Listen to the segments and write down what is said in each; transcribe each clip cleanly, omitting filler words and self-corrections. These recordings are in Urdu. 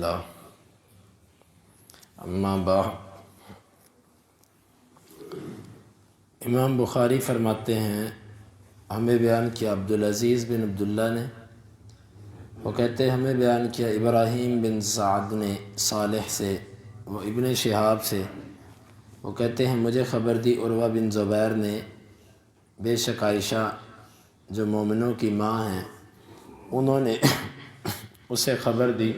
اللہ اما بعد، امام بخاری فرماتے ہیں ہمیں بیان کیا عبدالعزیز بن عبداللہ نے، وہ کہتے ہیں ہمیں بیان کیا ابراہیم بن سعد نے صالح سے، وہ ابن شہاب سے، وہ کہتے ہیں مجھے خبر دی عروہ بن زبیر نے، بے شک عائشہ جو مومنوں کی ماں ہیں انہوں نے اسے خبر دی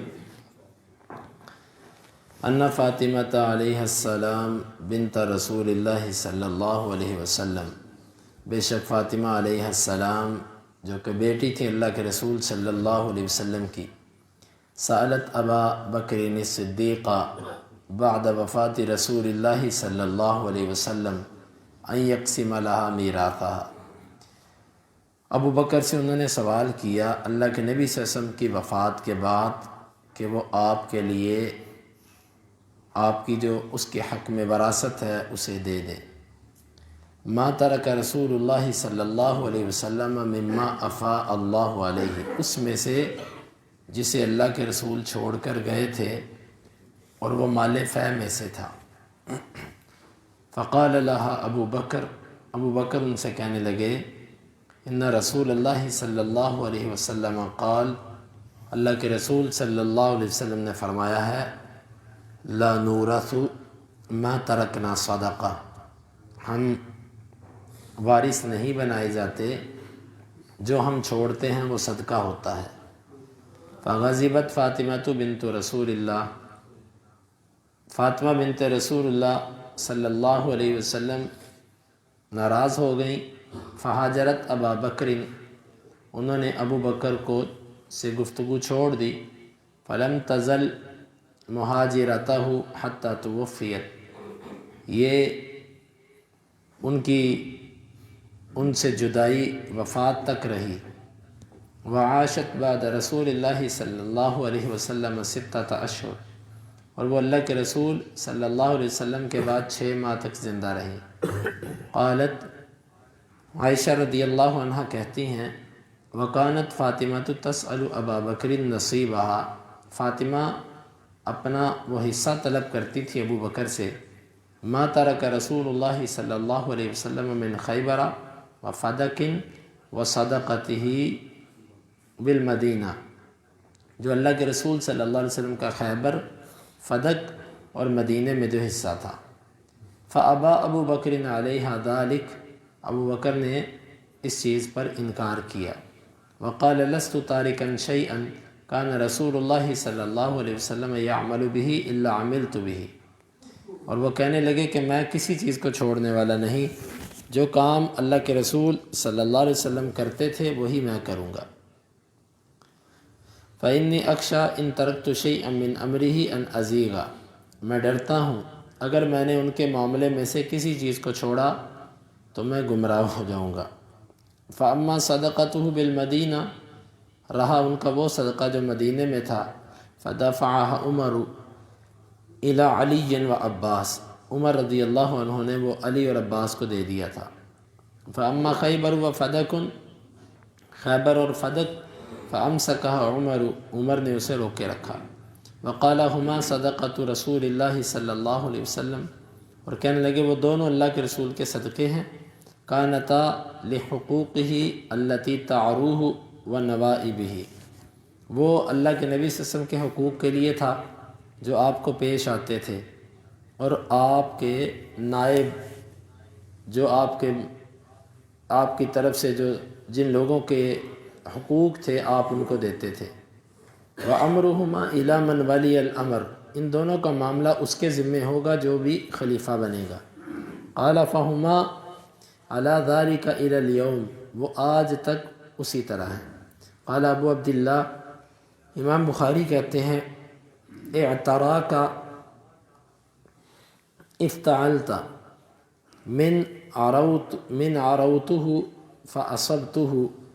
ان فاطمہ علیہ السلام بنت رسول اللہ صلی اللہ علیہ وسلم، بے شک فاطمہ علیہ السلام جو کہ بیٹی تھی اللہ کے رسول صلی اللہ علیہ وسلم کی، سألت ابا بکر صدیق بعد وفات رسول اللہ صلی اللہ علیہ وسلم ان یقسم لها میراثها، ابو بکر سے انہوں نے سوال کیا اللہ کے نبی صلی اللہ علیہ وسلم کی وفات کے بعد کہ وہ آپ کے لیے آپ کی جو اس کے حق میں وراثت ہے اسے دے دے۔ ما ترک رسول اللہ صلی اللہ علیہ وسلم مما افاء اللہ علیہ، اس میں سے جسے اللہ کے رسول چھوڑ کر گئے تھے اور وہ مال فے میں سے تھا۔ فقال لها ابو بکر ان سے کہنے لگے ان رسول اللہ صلی اللہ علیہ وسلم قال، اللہ کے رسول صلی اللہ علیہ وسلم نے فرمایا ہے لا نورث ما ترکنا صدقہ، ہم وارث نہیں بنائے جاتے، جو ہم چھوڑتے ہیں وہ صدقہ ہوتا ہے۔ فغضبت فاطمہ بنت رسول اللہ، فاطمہ بنت رسول اللہ صلی اللہ علیہ وسلم ناراض ہو گئیں۔ فہاجرت ابا بکر، انہوں نے ابو بکر کو سے گفتگو چھوڑ دی۔ فلم تزل مہاجرتہ حتی توفیت، یہ ان سے جدائی وفات تک رہی۔ وعاشت بعد رسول اللہ صلی اللہ علیہ وسلم 6 اشہر، اور وہ اللہ کے رسول صلی اللہ علیہ وسلم کے بعد 6 ماہ تک زندہ رہی۔ قالت، عائشہ رضی اللہ عنہ کہتی ہیں وکانت فاطمہ تسأل ابا بکر نصیبها، فاطمہ اپنا وہ حصہ طلب کرتی تھی ابو بکر سے۔ ما ترک رسول اللہ صلی اللہ علیہ وسلم من خیبر وفدق وصدقته بالمدینہ، جو اللہ کے رسول صلی اللہ علیہ وسلم کا خیبر، فدق اور مدینہ میں جو حصہ تھا۔ فابا ابو بکر علیہ ذلک، ابو بکر نے اس چیز پر انکار کیا۔ وقال لست تارکا شیئا کان رسول اللہ صلی اللہ علیہ وسلم یعمل به الا عملت به، اور وہ کہنے لگے کہ میں کسی چیز کو چھوڑنے والا نہیں، جو کام اللہ کے رسول صلی اللہ علیہ وسلم کرتے تھے وہی میں کروں گا۔ فإنی اخشی ان ترکت شیئا من امرہ ان ازیغ، میں ڈرتا ہوں اگر میں نے ان کے معاملے میں سے کسی چیز کو چھوڑا تو میں گمراہ ہو جاؤں گا۔ فاما صدقته بالمدینہ، رہا ان کا وہ صدقہ جو مدینے میں تھا، فدفعها عمر الی علی و عباس، عمر رضی اللہ عنہ نے وہ علی اور عباس کو دے دیا تھا۔ فاما خیبر و فدق، خیبر اور فدق، فامسکها عمر نے اسے روکے رکھا۔ وقال ہما صدقۃ رسول اللہ صلی اللہ علیہ وسلم، اور کہنے لگے وہ دونوں اللہ کے رسول کے صدقے ہیں۔ کانتا لحقوقہ التی تعروہ ونوائبہ، وہ اللہ کے نبی صلی اللہ علیہ وسلم کے حقوق کے لیے تھا جو آپ کو پیش آتے تھے، اور آپ کے نائب جو آپ کی طرف سے جو جن لوگوں کے حقوق تھے آپ ان کو دیتے تھے۔ وَأَمْرُهُمَا إِلَى مَنْ وَلِيَ الْأَمْرِ، ان دونوں کا معاملہ اس کے ذمے ہوگا جو بھی خلیفہ بنے گا۔ قَالَ فَهُمَا عَلَى ذَلِكَ إِلَى الْيَوْمِ، وہ آج تک اسی طرح ہیں۔ قال ابو عبداللہ، امام بخاری کہتے ہیں اعتراک افتعلت من عروته فاصبته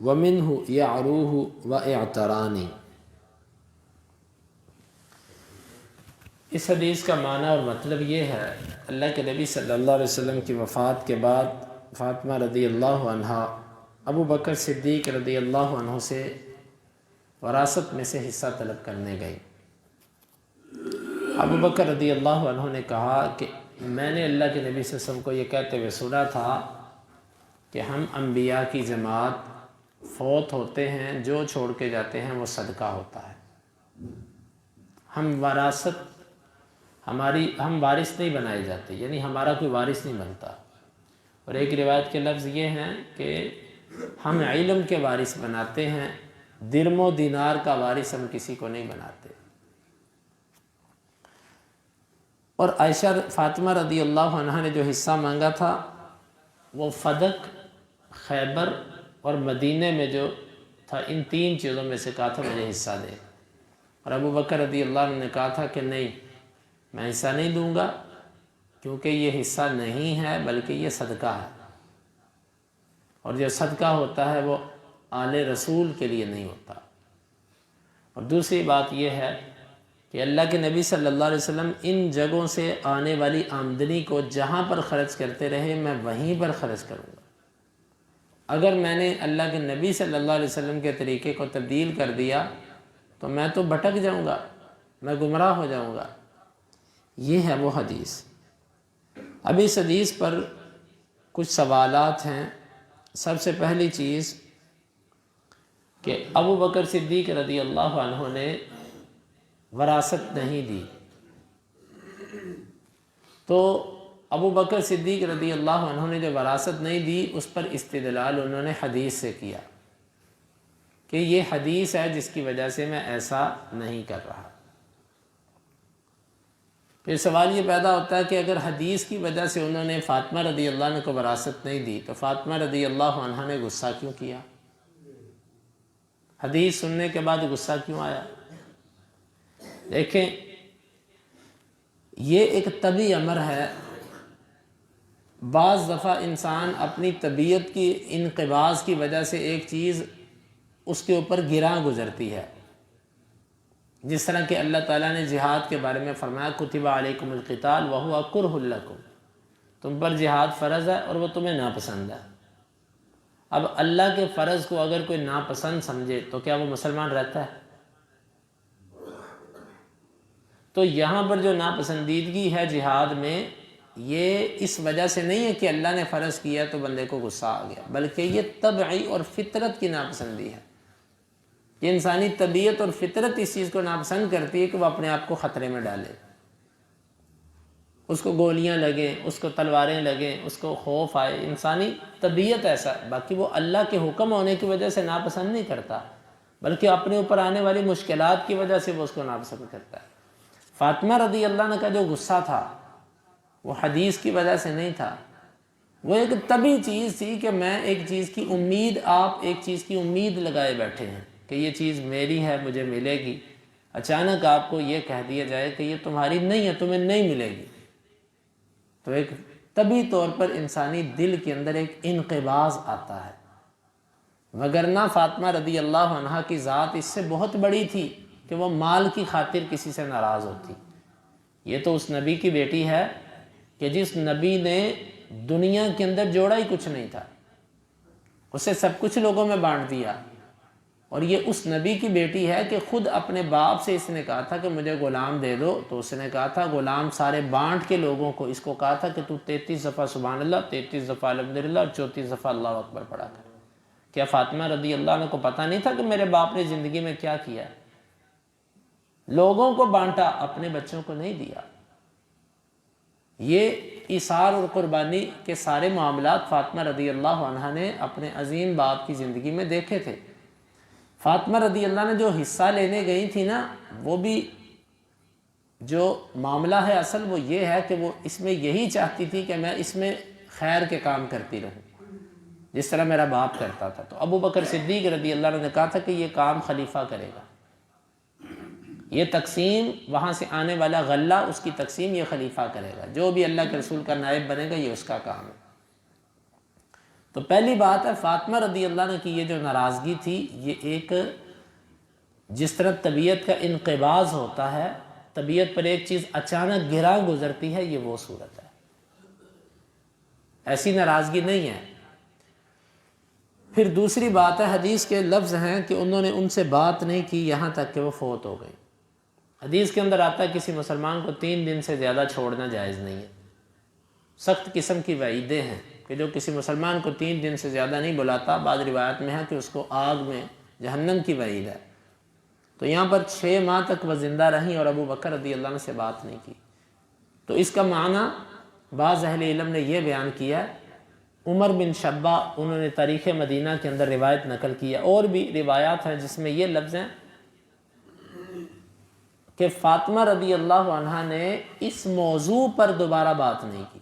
ومنه يعروه واعترانی، اس حدیث کا معنی اور مطلب یہ ہے اللہ کے نبی صلی اللہ علیہ وسلم کی وفات کے بعد فاطمہ رضی اللہ عنہ ابو بکر صدیق رضی اللہ عنہ سے وراثت میں سے حصہ طلب کرنے گئی۔ ابو بکر رضی اللہ عنہ نے کہا کہ میں نے اللہ کے نبی صلی اللہ علیہ وسلم کو یہ کہتے ہوئے سنا تھا کہ ہم انبیاء کی جماعت فوت ہوتے ہیں، جو چھوڑ کے جاتے ہیں وہ صدقہ ہوتا ہے، ہم وراثت ہم وارث نہیں بنائے جاتے، یعنی ہمارا کوئی وارث نہیں بنتا۔ اور ایک روایت کے لفظ یہ ہیں کہ ہم علم کے وارث بناتے ہیں، درم و دینار کا وارث ہم کسی کو نہیں بناتے۔ اور عائشہ فاطمہ رضی اللہ عنہ نے جو حصہ مانگا تھا وہ فدق، خیبر اور مدینہ میں جو تھا، ان 3 چیزوں میں سے کہا تھا مجھے حصہ دے۔ اور ابو بکر رضی اللہ عنہ نے کہا تھا کہ نہیں، میں حصہ نہیں دوں گا، کیونکہ یہ حصہ نہیں ہے بلکہ یہ صدقہ ہے، اور جو صدقہ ہوتا ہے وہ آل رسول کے لیے نہیں ہوتا۔ اور دوسری بات یہ ہے کہ اللہ کے نبی صلی اللہ علیہ وسلم ان جگہوں سے آنے والی آمدنی کو جہاں پر خرچ کرتے رہے میں وہیں پر خرچ کروں گا۔ اگر میں نے اللہ کے نبی صلی اللہ علیہ وسلم کے طریقے کو تبدیل کر دیا تو میں تو بھٹک جاؤں گا، میں گمراہ ہو جاؤں گا۔ یہ ہے وہ حدیث۔ اب اس حدیث پر کچھ سوالات ہیں۔ سب سے پہلی چیز کہ ابو بکر صدیق رضی اللہ عنہ نے وراثت نہیں دی، تو ابو بکر صدیق رضی اللہ عنہ نے جو وراثت نہیں دی اس پر استدلال انہوں نے حدیث سے کیا کہ یہ حدیث ہے جس کی وجہ سے میں ایسا نہیں کر رہا۔ پھر سوال یہ پیدا ہوتا ہے کہ اگر حدیث کی وجہ سے انہوں نے فاطمہ رضی اللہ عنہ کو وراثت نہیں دی تو فاطمہ رضی اللہ عنہ نے غصہ کیوں کیا؟ حدیث سننے کے بعد غصہ کیوں آیا؟ دیکھیں، یہ ایک طبعی امر ہے۔ بعض دفعہ انسان اپنی طبیعت کی انقباض کی وجہ سے ایک چیز اس کے اوپر گراں گزرتی ہے، جس طرح کہ اللہ تعالیٰ نے جہاد کے بارے میں فرمایا کتب علیکم القتال وہو کرہ لکم، تم پر جہاد فرض ہے اور وہ تمہیں ناپسند ہے۔ اب اللہ کے فرض کو اگر کوئی ناپسند سمجھے تو کیا وہ مسلمان رہتا ہے؟ تو یہاں پر جو ناپسندیدگی ہے جہاد میں، یہ اس وجہ سے نہیں ہے کہ اللہ نے فرض کیا تو بندے کو غصہ آ گیا، بلکہ یہ طبعی اور فطرت کی ناپسندی ہے۔ یہ انسانی طبیعت اور فطرت اس چیز کو ناپسند کرتی ہے کہ وہ اپنے آپ کو خطرے میں ڈالے، اس کو گولیاں لگیں، اس کو تلواریں لگیں، اس کو خوف آئے۔ انسانی طبیعت ایسا ہے، باقی وہ اللہ کے حکم ہونے کی وجہ سے ناپسند نہیں کرتا، بلکہ اپنے اوپر آنے والی مشکلات کی وجہ سے وہ اس کو ناپسند کرتا ہے۔ فاطمہ رضی اللہ عنہ کا جو غصہ تھا وہ حدیث کی وجہ سے نہیں تھا، وہ ایک طبعی چیز تھی کہ میں ایک چیز کی امید، آپ ایک چیز کی امید لگائے بیٹھے ہیں کہ یہ چیز میری ہے، مجھے ملے گی، اچانک آپ کو یہ کہہ دیا جائے کہ یہ تمہاری نہیں ہے، تمہیں نہیں ملے گی، تو ایک طبعی طور پر انسانی دل کے اندر ایک انقباض آتا ہے۔ وگرنہ فاطمہ رضی اللہ عنہ کی ذات اس سے بہت بڑی تھی کہ وہ مال کی خاطر کسی سے ناراض ہوتی۔ یہ تو اس نبی کی بیٹی ہے کہ جس نبی نے دنیا کے اندر جوڑا ہی کچھ نہیں تھا، اسے سب کچھ لوگوں میں بانٹ دیا، اور یہ اس نبی کی بیٹی ہے کہ خود اپنے باپ سے اس نے کہا تھا کہ مجھے غلام دے دو، تو اس نے کہا تھا غلام سارے بانٹ کے لوگوں کو، اس کو کہا تھا کہ تو 33 دفعہ سبحان اللہ، 33 دفعہ الحمدللہ اور 34 دفعہ اللہ اکبر پڑھا کر۔ کیا فاطمہ رضی اللہ عنہ کو پتہ نہیں تھا کہ میرے باپ نے زندگی میں کیا کیا ہے؟ لوگوں کو بانٹا، اپنے بچوں کو نہیں دیا۔ یہ ایثار اور قربانی کے سارے معاملات فاطمہ رضی اللہ عنہ نے اپنے عظیم باپ کی زندگی میں دیکھے تھے۔ فاطمہ رضی اللہ عنہ جو حصہ لینے گئی تھی نا، وہ بھی جو معاملہ ہے اصل وہ یہ ہے کہ وہ اس میں یہی چاہتی تھی کہ میں اس میں خیر کے کام کرتی رہوں جس طرح میرا باپ کرتا تھا۔ تو ابو بکر صدیق رضی اللہ عنہ نے کہا تھا کہ یہ کام خلیفہ کرے گا، یہ تقسیم، وہاں سے آنے والا غلہ اس کی تقسیم یہ خلیفہ کرے گا، جو بھی اللہ کے رسول کا نائب بنے گا یہ اس کا کام ہے۔ تو پہلی بات ہے فاطمہ رضی اللہ عنہ کی یہ جو ناراضگی تھی، یہ ایک جس طرح طبیعت کا انقباض ہوتا ہے، طبیعت پر ایک چیز اچانک گراں گزرتی ہے، یہ وہ صورت ہے، ایسی ناراضگی نہیں ہے۔ پھر دوسری بات ہے، حدیث کے لفظ ہیں کہ انہوں نے ان سے بات نہیں کی یہاں تک کہ وہ فوت ہو گئی۔ حدیث کے اندر آتا ہے کسی مسلمان کو 3 دن سے زیادہ چھوڑنا جائز نہیں ہے. سخت قسم کی وعیدیں ہیں کہ جو کسی مسلمان کو 3 دن سے زیادہ نہیں بلاتا، بعض روایت میں ہے کہ اس کو آگ میں جہنم کی وعید ہے. تو یہاں پر 6 ماہ تک وہ زندہ رہیں اور ابو بکر رضی اللہ عنہ سے بات نہیں کی. تو اس کا معنی بعض اہل علم نے یہ بیان کیا ہے. عمر بن شبہ انہوں نے تاریخ مدینہ کے اندر روایت نقل کیا، اور بھی روایات ہیں جس میں یہ لفظ ہیں کہ فاطمہ رضی اللہ عنہ نے اس موضوع پر دوبارہ بات نہیں کی.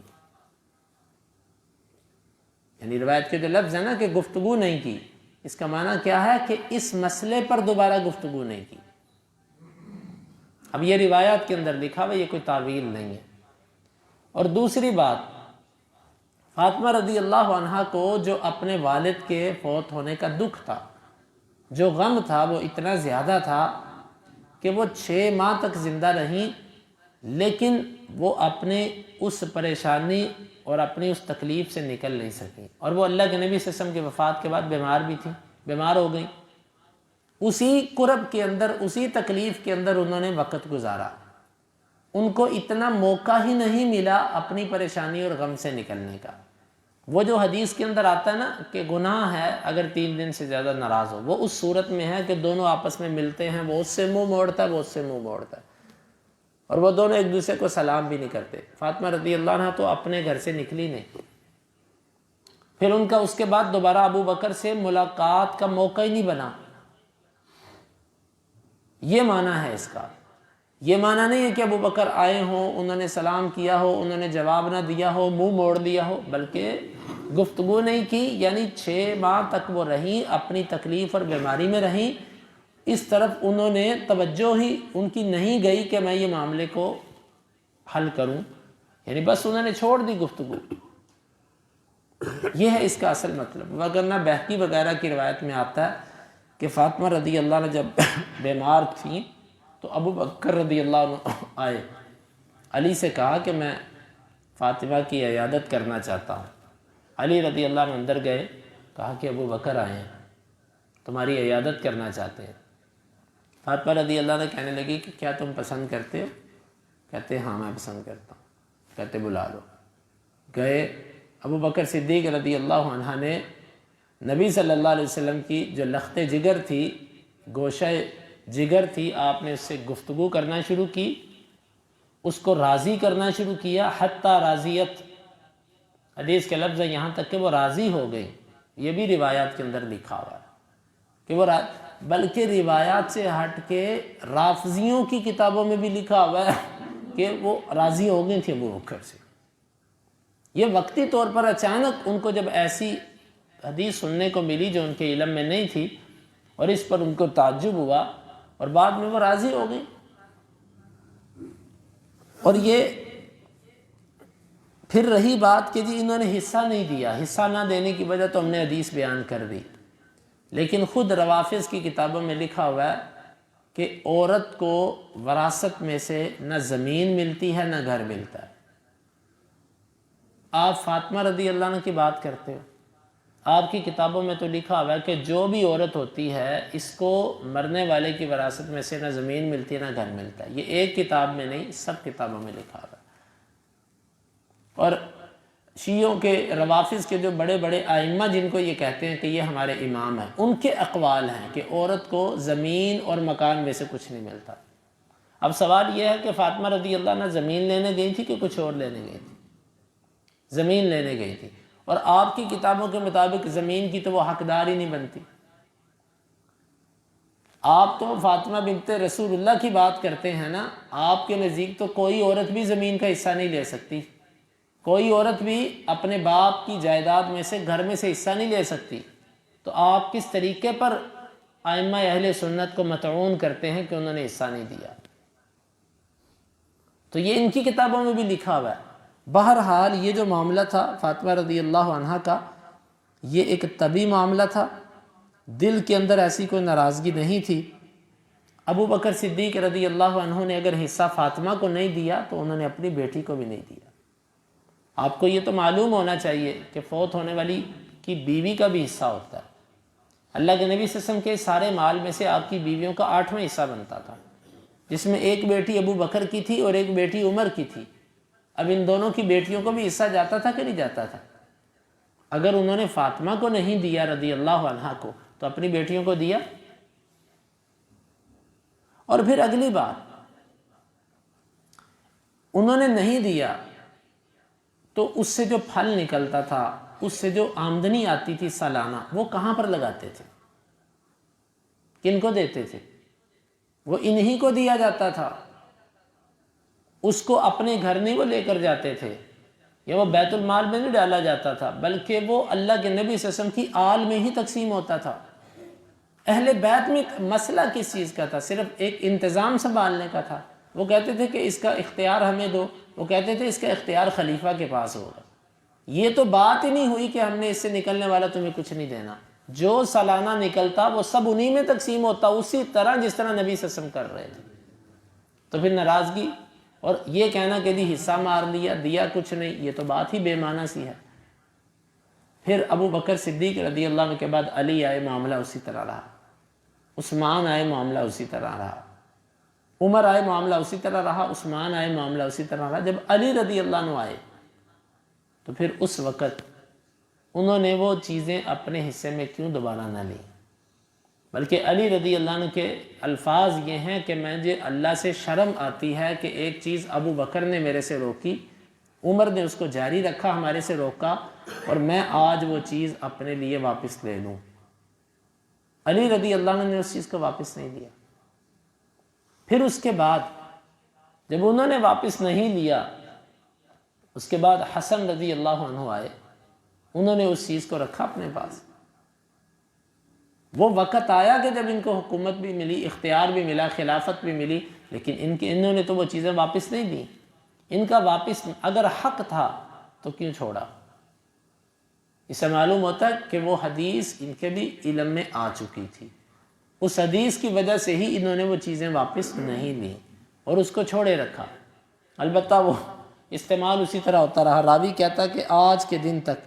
یعنی روایت کے جو لفظ ہے نا کہ گفتگو نہیں کی، اس کا معنی کیا ہے کہ اس مسئلے پر دوبارہ گفتگو نہیں کی. اب یہ روایات کے اندر لکھا ہوا، یہ کوئی تعویل نہیں ہے. اور دوسری بات، فاطمہ رضی اللہ عنہ کو جو اپنے والد کے فوت ہونے کا دکھ تھا، جو غم تھا، وہ اتنا زیادہ تھا کہ وہ 6 ماہ تک زندہ رہیں، لیکن وہ اپنے اس پریشانی اور اپنی اس تکلیف سے نکل نہیں سکیں. اور وہ اللہ کے نبی صلی اللہ علیہ وسلم کی وفات کے بعد بیمار بھی تھیں، بیمار ہو گئیں. اسی کرب کے اندر، اسی تکلیف کے اندر انہوں نے وقت گزارا. ان کو اتنا موقع ہی نہیں ملا اپنی پریشانی اور غم سے نکلنے کا. وہ جو حدیث کے اندر آتا ہے نا کہ گناہ ہے اگر 3 دن سے زیادہ ناراض ہو، وہ اس صورت میں ہے کہ دونوں آپس میں ملتے ہیں، وہ اس سے منہ موڑتا ہے، وہ اس سے منہ موڑتا ہے، اور وہ دونوں ایک دوسرے کو سلام بھی نہیں کرتے. فاطمہ رضی اللہ عنہ تو اپنے گھر سے نکلی نہیں. پھر ان کا اس کے بعد دوبارہ ابو بکر سے ملاقات کا موقع ہی نہیں بنا. یہ معنی ہے اس کا. یہ معنی نہیں ہے کہ ابو بکر آئے ہوں، انہوں نے سلام کیا ہو، انہوں نے جواب نہ دیا ہو، منہ موڑ دیا ہو، بلکہ گفتگو نہیں کی. یعنی 6 ماہ تک وہ رہیں، اپنی تکلیف اور بیماری میں رہیں. اس طرف انہوں نے توجہ ہی ان کی نہیں گئی کہ میں یہ معاملے کو حل کروں. یعنی بس انہوں نے چھوڑ دی گفتگو. یہ ہے اس کا اصل مطلب. وگرنہ بہقی وغیرہ کی روایت میں آتا ہے کہ فاطمہ رضی اللہ عنہ جب بیمار تھیں تو ابو بکر رضی اللہ عنہ آئے، علی سے کہا کہ میں فاطمہ کی عیادت کرنا چاہتا ہوں. علی رضی اللہ عنہ اندر گئے، کہا کہ ابو بکر آئے ہیں، تمہاری عیادت کرنا چاہتے ہیں. فاطمہ رضی اللہ عنہ کہنے لگی کہ کیا تم پسند کرتے ہو؟ کہتے ہاں میں پسند کرتا ہوں. کہتے بلا لو. گئے. ابو بکر صدیق رضی اللہ عنہ نے نبی صلی اللہ علیہ وسلم کی جو لخت جگر تھی، گوشہ جگر تھی، آپ نے اس سے گفتگو کرنا شروع کی، اس کو راضی کرنا شروع کیا. حتیٰ راضیت، حدیث کے لفظ ہے یہاں تک کہ وہ راضی ہو گئی. یہ بھی روایات کے اندر لکھا ہوا ہے کہ وہ بلکہ روایات سے ہٹ کے رافضیوں کی کتابوں میں بھی لکھا ہوا ہے کہ وہ راضی ہو گئی تھی ابو بکر سے. یہ وقتی طور پر اچانک ان کو جب ایسی حدیث سننے کو ملی جو ان کے علم میں نہیں تھی، اور اس پر ان کو تعجب ہوا، اور بعد میں وہ راضی ہو گئی. اور یہ پھر رہی بات کہ جی انہوں نے حصہ نہیں دیا، حصہ نہ دینے کی وجہ تو ہم نے حدیث بیان کر دی. لیکن خود روافظ کی کتابوں میں لکھا ہوا ہے کہ عورت کو وراثت میں سے نہ زمین ملتی ہے نہ گھر ملتا ہے. آپ فاطمہ رضی اللہ عنہ کی بات کرتے ہو، آپ کی کتابوں میں تو لکھا ہوا ہے کہ جو بھی عورت ہوتی ہے اس کو مرنے والے کی وراثت میں سے نہ زمین ملتی ہے نہ گھر ملتا ہے. یہ ایک کتاب میں نہیں، سب کتابوں میں لکھا ہوا ہے. اور شیعوں کے روافظ کے جو بڑے بڑے ائمہ جن کو یہ کہتے ہیں کہ یہ ہمارے امام ہیں، ان کے اقوال ہیں کہ عورت کو زمین اور مکان میں سے کچھ نہیں ملتا. اب سوال یہ ہے کہ فاطمہ رضی اللہ عنہ زمین لینے گئی تھی کہ کچھ اور لینے گئی تھی؟ زمین لینے گئی تھی. اور آپ کی کتابوں کے مطابق زمین کی تو وہ حقدار ہی نہیں بنتی. آپ تو فاطمہ بنت رسول اللہ کی بات کرتے ہیں نا. آپ کے نزدیک تو کوئی عورت بھی زمین کا حصہ نہیں لے سکتی، کوئی عورت بھی اپنے باپ کی جائیداد میں سے، گھر میں سے حصہ نہیں لے سکتی. تو آپ کس طریقے پر ائمہ اہل سنت کو مطعون کرتے ہیں کہ انہوں نے حصہ نہیں دیا؟ تو یہ ان کی کتابوں میں بھی لکھا ہوا ہے. بہرحال یہ جو معاملہ تھا فاطمہ رضی اللہ عنہ کا، یہ ایک طبی معاملہ تھا. دل کے اندر ایسی کوئی ناراضگی نہیں تھی. ابو بکر صدیق رضی اللہ عنہ نے اگر حصہ فاطمہ کو نہیں دیا تو انہوں نے اپنی بیٹی کو بھی نہیں دیا. آپ کو یہ تو معلوم ہونا چاہیے کہ فوت ہونے والی کی بیوی کا بھی حصہ ہوتا ہے. اللہ کے نبی صلی اللہ علیہ وسلم کے سارے مال میں سے آپ کی بیویوں کا 8واں حصہ بنتا تھا. جس میں ایک بیٹی ابو بکر کی تھی اور ایک بیٹی عمر کی تھی۔ اب ان دونوں کی بیٹیوں کو بھی حصہ جاتا تھا کہ نہیں جاتا تھا؟ اگر انہوں نے فاطمہ کو نہیں دیا رضی اللہ عنہا کو تو اپنی بیٹیوں کو دیا۔ اور پھر اگلی بات، انہوں نے نہیں دیا تو اس سے جو پھل نکلتا تھا، اس سے جو آمدنی آتی تھی سالانہ، وہ کہاں پر لگاتے تھے؟ کن کو دیتے تھے؟ وہ انہی کو دیا جاتا تھا۔ اس کو اپنے گھر نہیں وہ لے کر جاتے تھے، یا وہ بیت المال میں نہیں ڈالا جاتا تھا، بلکہ وہ اللہ کے نبی صلی اللہ علیہ وسلم کی آل میں ہی تقسیم ہوتا تھا۔ اہل بیت میں مسئلہ کس چیز کا تھا؟ صرف ایک انتظام سنبھالنے کا تھا۔ وہ کہتے تھے کہ اس کا اختیار ہمیں دو، وہ کہتے تھے اس کا اختیار خلیفہ کے پاس ہوگا۔ یہ تو بات ہی نہیں ہوئی کہ ہم نے اس سے نکلنے والا تمہیں کچھ نہیں دینا، جو سالانہ نکلتا وہ سب انہی میں تقسیم ہوتا، اسی طرح جس طرح نبی صلی اللہ علیہ وسلم کر رہے تھے۔ تو پھر ناراضگی اور یہ کہنا کہ جی حصہ مار لیا، دیا کچھ نہیں، یہ تو بات ہی بے معنی سی ہے۔ پھر ابو بکر صدیق رضی اللہ عنہ کے بعد علی آئے، معاملہ اسی طرح رہا۔ عثمان آئے، معاملہ اسی طرح رہا۔ عمر آئے، معاملہ اسی طرح رہا۔ عثمان آئے، معاملہ اسی طرح رہا۔ جب علی رضی اللہ عنہ آئے تو پھر اس وقت انہوں نے وہ چیزیں اپنے حصے میں کیوں دوبارہ نہ لیں، بلکہ علی رضی اللہ عنہ کے الفاظ یہ ہیں کہ مجھے اللہ سے شرم آتی ہے کہ ایک چیز ابو بکر نے میرے سے روکی، عمر نے اس کو جاری رکھا، ہمارے سے روکا، اور میں آج وہ چیز اپنے لیے واپس لے لوں۔ علی رضی اللہ عنہ نے اس چیز کو واپس نہیں لیا۔ پھر اس کے بعد جب انہوں نے واپس نہیں لیا، اس کے بعد حسن رضی اللہ عنہ آئے، انہوں نے اس چیز کو رکھا اپنے پاس۔ وہ وقت آیا کہ جب ان کو حکومت بھی ملی، اختیار بھی ملا، خلافت بھی ملی، لیکن انہوں نے تو وہ چیزیں واپس نہیں دیں۔ ان کا واپس اگر حق تھا تو کیوں چھوڑا؟ اس سے معلوم ہوتا ہے کہ وہ حدیث ان کے بھی علم میں آ چکی تھی، اس حدیث کی وجہ سے ہی انہوں نے وہ چیزیں واپس نہیں لیں اور اس کو چھوڑے رکھا۔ البتہ وہ استعمال اسی طرح ہوتا رہا۔ راوی کہتا کہ آج کے دن تک،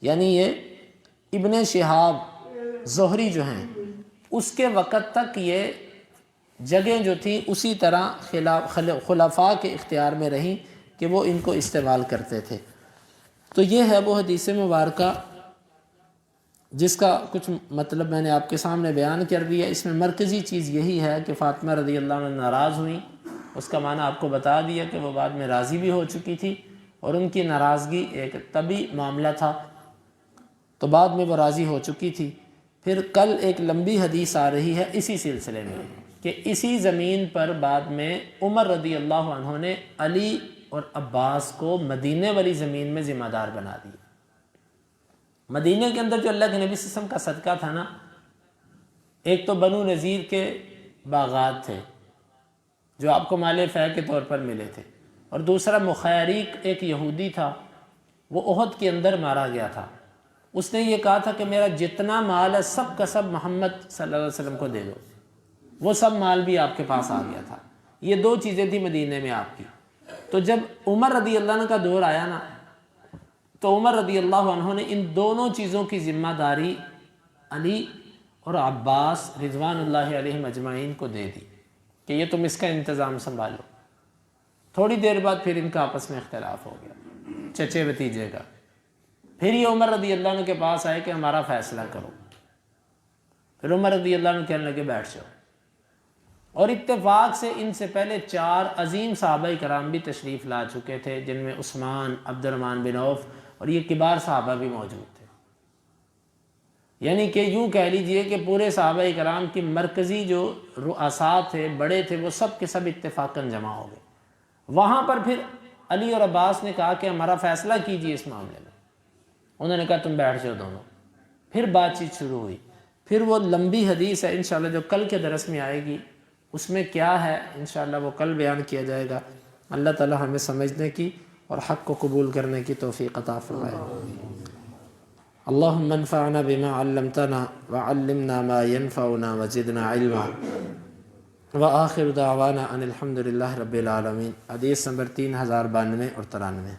یعنی یہ ابن شہاب زہری جو ہیں، اس کے وقت تک یہ جگہیں جو تھیں اسی طرح خلفاء کے اختیار میں رہیں کہ وہ ان کو استعمال کرتے تھے۔ تو یہ ہے وہ حدیث مبارکہ جس کا کچھ مطلب میں نے آپ کے سامنے بیان کر دیا۔ اس میں مرکزی چیز یہی ہے کہ فاطمہ رضی اللہ عنہ ناراض ہوئیں، اس کا معنی آپ کو بتا دیا کہ وہ بعد میں راضی بھی ہو چکی تھی، اور ان کی ناراضگی ایک طبی معاملہ تھا، تو بعد میں وہ راضی ہو چکی تھی۔ پھر کل ایک لمبی حدیث آ رہی ہے اسی سلسلے میں کہ اسی زمین پر بعد میں عمر رضی اللہ عنہ نے علی اور عباس کو مدینے والی زمین میں ذمہ دار بنا دیا۔ مدینے کے اندر جو اللہ کے نبی صلی اللہ علیہ وسلم کا صدقہ تھا نا، ایک تو بنو نذیر کے باغات تھے جو آپ کو مال فیع کے طور پر ملے تھے، اور دوسرا مخیریق ایک یہودی تھا، وہ احد کے اندر مارا گیا تھا۔ اس نے یہ کہا تھا کہ میرا جتنا مال ہے سب کا سب محمد صلی اللہ علیہ وسلم کو دے دو۔ وہ سب مال بھی آپ کے پاس آ گیا تھا۔ یہ دو چیزیں تھیں مدینے میں آپ کی۔ تو جب عمر رضی اللہ عنہ کا دور آیا نا، تو عمر رضی اللہ عنہ نے ان دونوں چیزوں کی ذمہ داری علی اور عباس رضوان اللہ علیہم اجمعین کو دے دی کہ یہ تم اس کا انتظام سنبھالو۔ تھوڑی دیر بعد پھر ان کا آپس میں اختلاف ہو گیا، چچے بھتیجے کا۔ پھر یہ عمر رضی اللہ عنہ کے پاس آئے کہ ہمارا فیصلہ کرو۔ پھر عمر رضی اللہ عنہ کہنے لگے بیٹھ جاؤ، اور اتفاق سے ان سے پہلے 4 عظیم صحابہ کرام بھی تشریف لا چکے تھے، جن میں عثمان، عبد الرحمن بن عوف اور یہ کبار صحابہ بھی موجود تھے۔ یعنی کہ یوں کہہ لیجئے کہ پورے صحابہ کرام کی مرکزی جو رؤساء تھے، بڑے تھے، وہ سب کے سب اتفاقاً جمع ہو گئے۔ وہاں پر پھر علی اور عباس نے کہا کہ ہمارا فیصلہ کیجئے اس معاملے میں۔ انہوں نے کہا تم بیٹھ جاؤ دونوں۔ پھر بات چیت شروع ہوئی۔ پھر وہ لمبی حدیث ہے انشاءاللہ جو کل کے درس میں آئے گی، اس میں کیا ہے انشاءاللہ وہ کل بیان کیا جائے گا۔ اللہ تعالی ہمیں سمجھنے کی اور حق کو قبول کرنے کی توفیق عطا فرمائے۔ اللہم انفعنا بما علمتنا وعلمنا ما ينفعنا وزدنا علما وآخر دعوانا ان الحمدللہ رب العالمین۔ حدیث نمبر 3092 اور 93۔